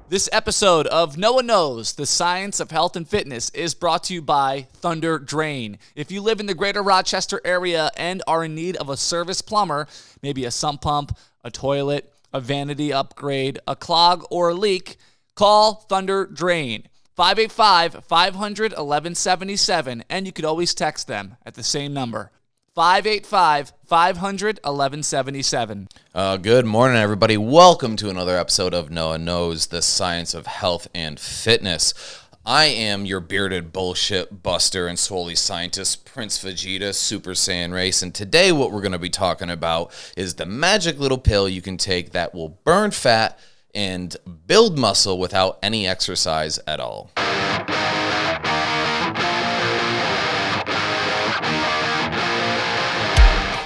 This episode of No One Knows, the Science of Health and Fitness is brought to you by Thunder Drain. If you live in the greater Rochester area and are in need of a service plumber, maybe a sump pump, a toilet, a vanity upgrade, a clog, or a leak, call Thunder Drain. 585-500-1177, and you could always text them at the same number. 585-500-1177. Good morning, everybody. Welcome to another episode of No One Knows, the Science of Health and Fitness. I am your bearded bullshit buster and solely scientist, Prince Vegeta, Super Saiyan Race, and today what we're going to be talking about is the magic little pill you can take that will burn fat and build muscle without any exercise at all.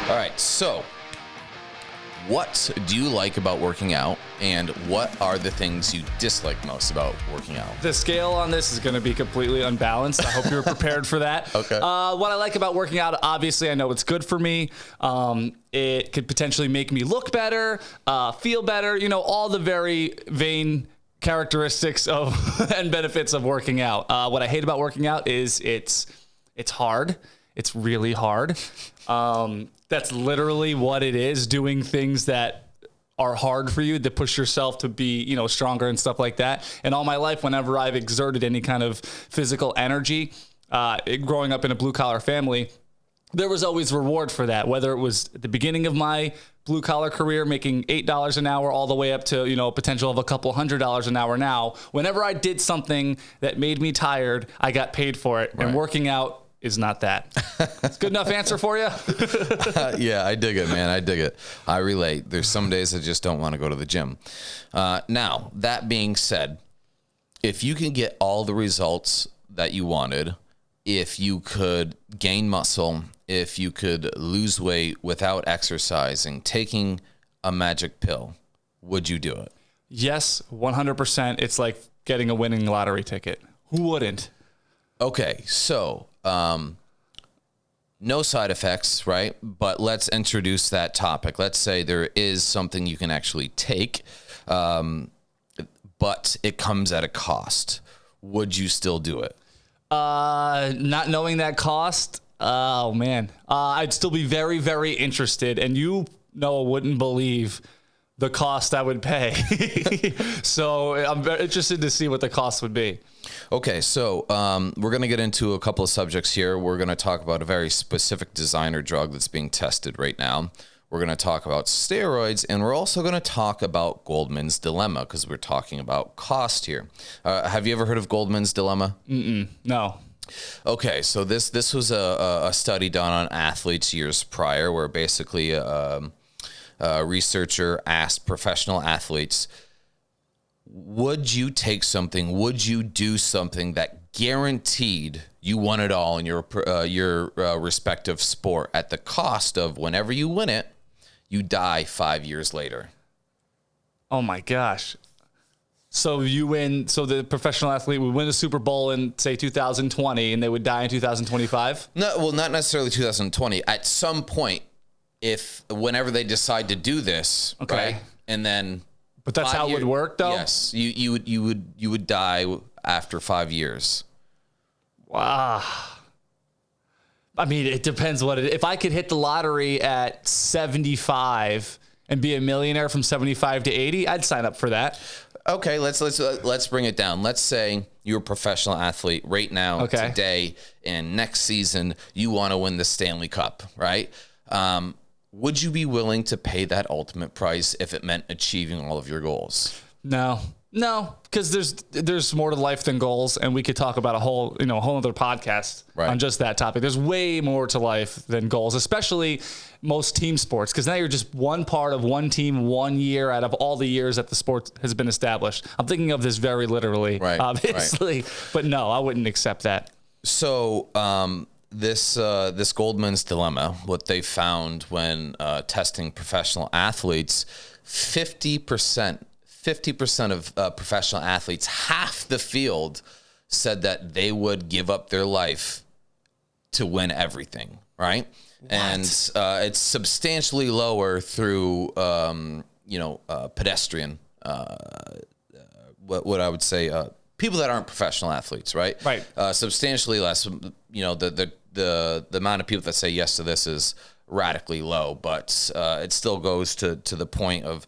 All right, so what do you like about working out, and what are the things you dislike most about working out? The scale on this is going to be completely unbalanced. I hope you're prepared for that. Okay. What I like about working out, obviously, I know it's good for me. It could potentially make me look better, feel better, all the very vain characteristics of and benefits of working out. What I hate about working out is it's hard. It's really hard. That's literally what it is, doing things that are hard for you to push yourself to be, stronger and stuff like that. And all my life, whenever I've exerted any kind of physical energy, growing up in a blue collar family, there was always reward for that, whether it was at the beginning of my blue collar career, making $8 an hour all the way up to, potential of a couple $100 an hour now. Whenever I did something that made me tired, I got paid for it. Right. And working out is not that. It's a good enough answer for you? Yeah, I dig it, man. I dig it. I relate. There's some days I just don't want to go to the gym. Now, that being said, if you can get all the results that you wanted, if you could gain muscle, if you could lose weight without exercising, taking a magic pill, would you do it? Yes, 100%. It's like getting a winning lottery ticket. Who wouldn't? Okay, so no side effects, right? But let's introduce that topic. Let's say there is something you can actually take, but it comes at a cost. Would you still do it? Not knowing that cost, oh man, I'd still be very, very interested. And wouldn't believe the cost I would pay. So I'm very interested to see what the cost would be. Okay, so we're going to get into a couple of subjects here. We're going to talk about a very specific designer drug that's being tested right now. We're going to talk about steroids, and we're also going to talk about Goldman's dilemma because we're talking about cost here. Have you ever heard of Goldman's dilemma? No. Okay, so this was a study done on athletes years prior where basically a researcher asked professional athletes, would you take something, would you do something that guaranteed you won it all in your respective sport at the cost of whenever you win it, you die 5 years later? Oh my gosh. So the professional athlete would win the Super Bowl in, say, 2020, and they would die in 2025? No, well, not necessarily 2020. At some point, whenever they decide to do this, okay, right, and then... But that's how it would work, though? Yes, you would die after 5 years. Wow. I mean, it depends if I could hit the lottery at 75 and be a millionaire from 75 to 80, I'd sign up for that. Okay, let's bring it down. Let's say you're a professional athlete right now, today, and next season you want to win the Stanley Cup, right? Would you be willing to pay that ultimate price if it meant achieving all of your goals? No, because there's more to life than goals, and we could talk about a whole other podcast on just that topic. There's way more to life than goals, especially most team sports, because now you're just one part of one team 1 year out of all the years that the sport has been established. I'm thinking of this very literally, obviously, but no, I wouldn't accept that. So, this Goldman's dilemma, what they found when testing professional athletes, 50% of professional athletes, half the field, said that they would give up their life to win everything, right? What? And it's substantially lower through, pedestrian what I would say, people that aren't professional athletes, right? Right. Substantially less. You know, the amount of people that say yes to this is radically low, but it still goes to the point of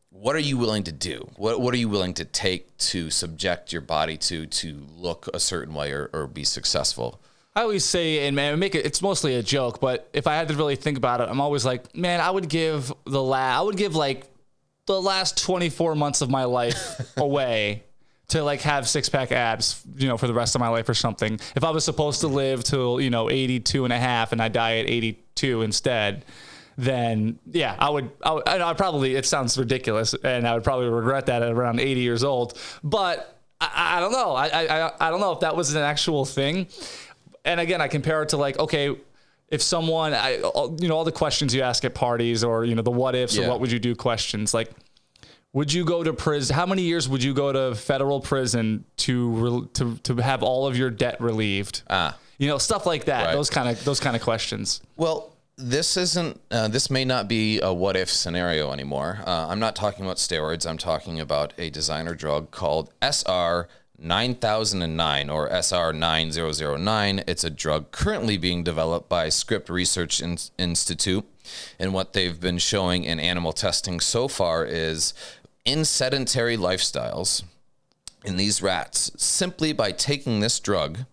what are you willing to do? What are you willing to take to subject your body to look a certain way or be successful? I always say, and man, it's mostly a joke, but if I had to really think about it, I'm always like, man, I would give like the last 24 months of my life away to like have 6-pack abs, you know, for the rest of my life or something. If I was supposed to live till, you know, 82 and a half and I die at 82 instead, then yeah, I probably, it sounds ridiculous and I would probably regret that at around 80 years old, but I don't know. I don't know if that was an actual thing. And again, I compare it to like, okay, if someone, you know, all the questions you ask at parties or, you know, the what ifs or what would you do questions, like, would you go to prison? How many years would you go to federal prison to have all of your debt relieved? You know, stuff like that. Right. Those kind of questions. Well, this isn't. This may not be a what if scenario anymore. I'm not talking about steroids. I'm talking about a designer drug called SR 9009 or SR 9009. It's a drug currently being developed by Script Research Institute. And what they've been showing in animal testing so far is in sedentary lifestyles, in these rats, simply by taking this drug,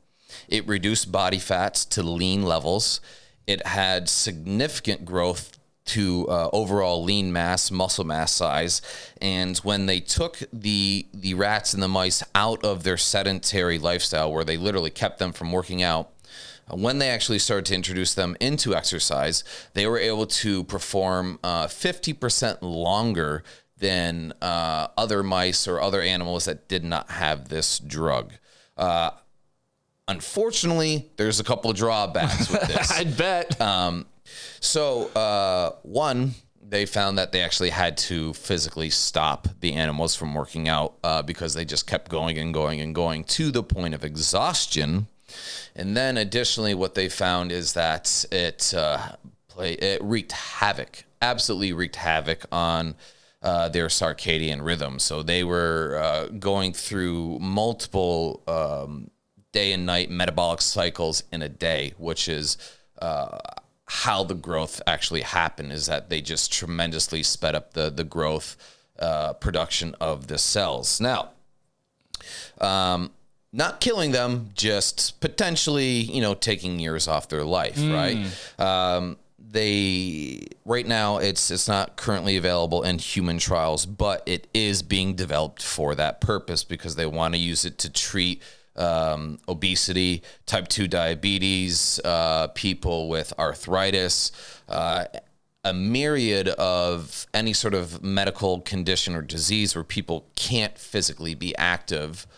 it reduced body fats to lean levels. It had significant growth to overall lean mass, muscle mass size. And when they took the rats and the mice out of their sedentary lifestyle, where they literally kept them from working out, when they actually started to introduce them into exercise, they were able to perform 50% longer than other mice or other animals that did not have this drug. Unfortunately, there's a couple of drawbacks with this. I'd bet. So, one, they found that they actually had to physically stop the animals from working out because they just kept going and going and going to the point of exhaustion. And then additionally, what they found is that it wreaked havoc, absolutely wreaked havoc on their circadian rhythm. So they were going through multiple day and night metabolic cycles in a day, which is how the growth actually happened, is that they just tremendously sped up the growth production of the cells. Now, not killing them, just potentially, you know, taking years off their life, right? They right now it's not currently available in human trials, but it is being developed for that purpose because they want to use it to treat obesity, type 2 diabetes, people with arthritis, a myriad of any sort of medical condition or disease where people can't physically be active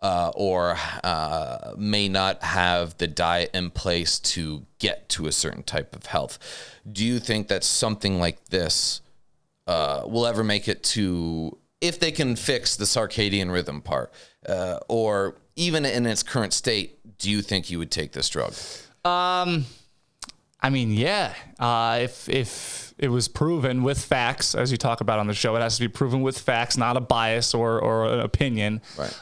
or may not have the diet in place to get to a certain type of health. Do you think that something like this will ever make it to, if they can fix the circadian rhythm part, or even in its current state, do you think you would take this drug? I mean, yeah. If it was proven with facts, as you talk about on the show, it has to be proven with facts, not a bias or an opinion. Right.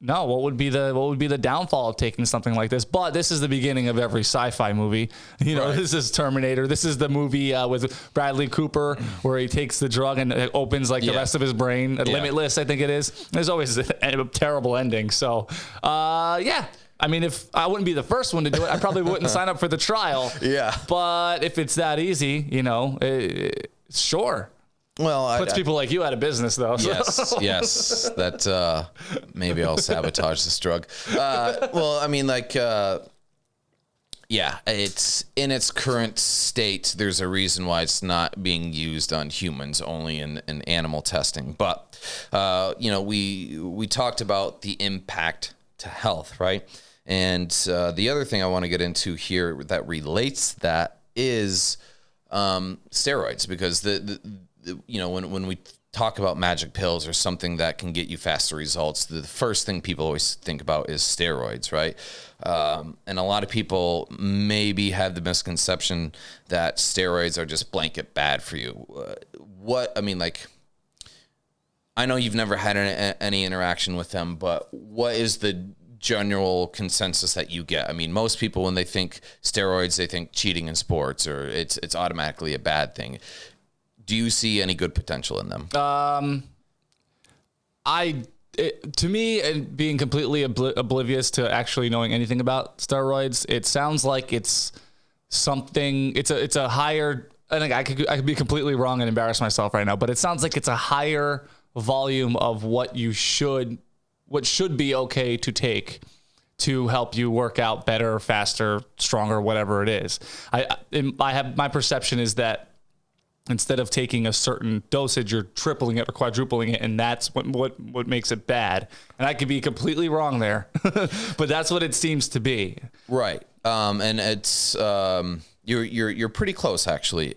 What would be the downfall of taking something like this? But this is the beginning of every sci-fi movie. You know, right. This is Terminator. This is the movie with Bradley Cooper where he takes the drug and it opens like the rest of his brain. Limitless, I think it is. There's always a terrible ending. So, yeah. I mean, if I wouldn't be the first one to do it, I probably wouldn't sign up for the trial. Yeah. But if it's that easy, you know, sure. Well, puts people like you out of business, though. Yes. That maybe I'll sabotage this drug. Well, I mean, like, it's in its current state. There's a reason why it's not being used on humans, only in animal testing. But you know, we talked about the impact to health, right? And the other thing I want to get into here that relates that is steroids, because the you know, when we talk about magic pills or something that can get you faster results, the first thing people always think about is steroids, right? And a lot of people maybe have the misconception that steroids are just blanket bad for you. I know you've never had any interaction with them, but what is the general consensus that you get? I mean, most people, when they think steroids, they think cheating in sports, or it's automatically a bad thing. Do you see any good potential in them? To me, and being completely oblivious to actually knowing anything about steroids, it sounds like it's something. It's a higher. I think I could be completely wrong and embarrass myself right now, but it sounds like it's a higher volume of what should be okay to take to help you work out better, faster, stronger, whatever it is. My perception is that instead of taking a certain dosage, you're tripling it or quadrupling it, and that's what makes it bad. And I could be completely wrong there, but that's what it seems to be. Right. And it's you're pretty close, actually.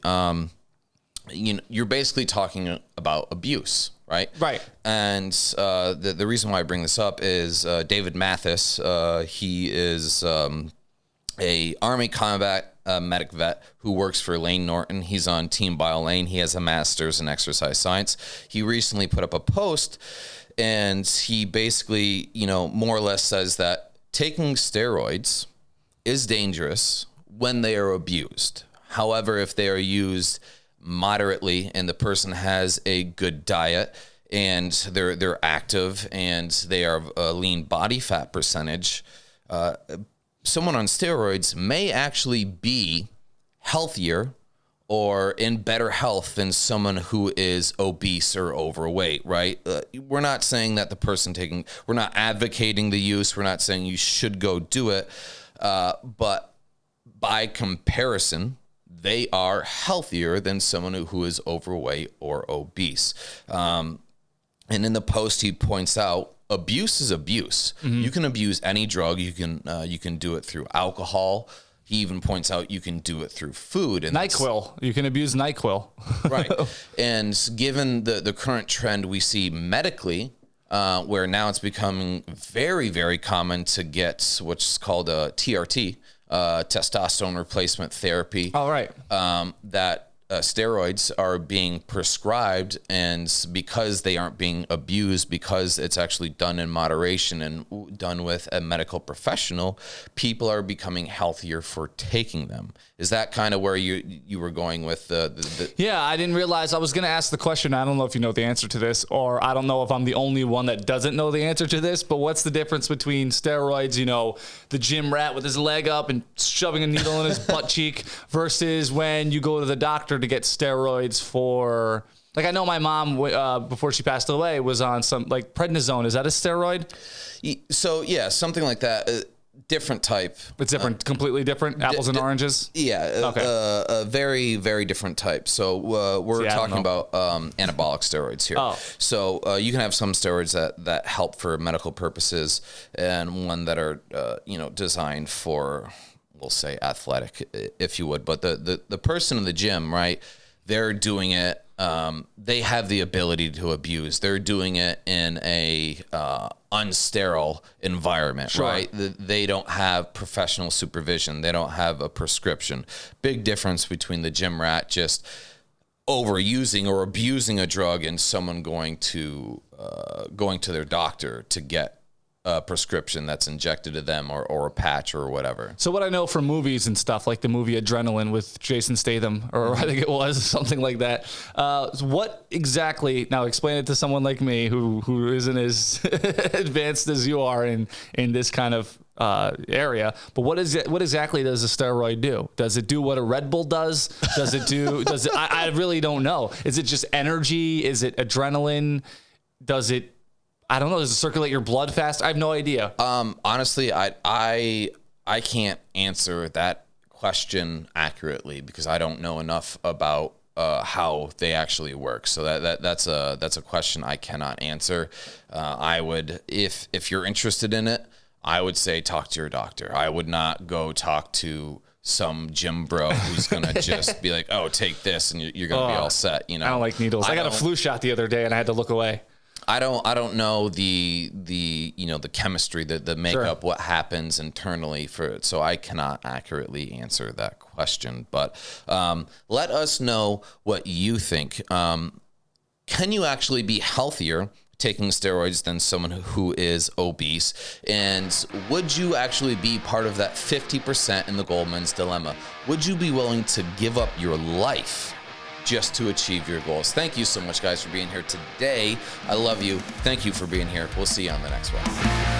You're basically talking about abuse, right? Right. And the reason why I bring this up is David Mathis. He is a Army combat medic vet who works for Lane Norton. He's on Team Bio Lane. He has a master's in exercise science. He recently put up a post, and he basically, more or less says that taking steroids is dangerous when they are abused. However, if they are used moderately and the person has a good diet and they're active and they are a lean body fat percentage, someone on steroids may actually be healthier or in better health than someone who is obese or overweight, right? We're not saying that the person we're not advocating the use. We're not saying you should go do it. But by comparison, they are healthier than someone who is overweight or obese. And in the post, he points out, abuse is abuse. Mm-hmm. You can abuse any drug. You can do it through alcohol. He even points out you can do it through food. And NyQuil. You can abuse NyQuil. Right. And given the current trend we see medically, where now it's becoming very, very common to get what's called a TRT, testosterone replacement therapy. All right. That steroids are being prescribed, and because they aren't being abused, because it's actually done in moderation and done with a medical professional, people are becoming healthier for taking them. Is that kind of where you were going with the Yeah, I didn't realize. I was going to ask the question. I don't know if you know the answer to this, or I don't know if I'm the only one that doesn't know the answer to this, but what's the difference between steroids, the gym rat with his leg up and shoving a needle in his butt cheek, versus when you go to the doctor to get steroids for, like, I know my mom, before she passed away, was on some, like, prednisone. Is that a steroid? So, yeah, something like that. Different type. It's different, completely different? Apples and oranges? Yeah. Okay. A very, very different type. So we're talking about anabolic steroids here. Oh. So you can have some steroids that help for medical purposes, and one that are designed for, we'll say, athletic, if you would. But the person in the gym, right, they're doing it. They have the ability to abuse. They're doing it in a unsterile environment, sure, right? They don't have professional supervision. They don't have a prescription. Big difference between the gym rat just overusing or abusing a drug and someone going to their doctor to get a prescription that's injected to them, or a patch or whatever. So what I know from movies and stuff, like the movie Adrenaline with Jason Statham, or I think it was something like that. What exactly, now explain it to someone like me who isn't as advanced as you are in this kind of area, but what exactly does a steroid do? Does it do what a Red Bull does? I really don't know. Is it just energy? Is it adrenaline? Does it, I don't know. Does it circulate your blood fast? I have no idea. Honestly, I can't answer that question accurately because I don't know enough about how they actually work. So that's a question I cannot answer. I would, if you're interested in it, I would say talk to your doctor. I would not go talk to some gym bro who's gonna just be like, "Oh, take this," and you're gonna be all set. I don't like needles. I got a flu shot the other day and I had to look away. I don't know the chemistry, the makeup, sure, what happens internally for it, so I cannot accurately answer that question. But let us know what you think. can you actually be healthier taking steroids than someone who is obese? And would you actually be part of that 50% in the Goldman's dilemma? Would you be willing to give up your life just to achieve your goals? Thank you so much, guys, for being here today. I love you. Thank you for being here. We'll see you on the next one.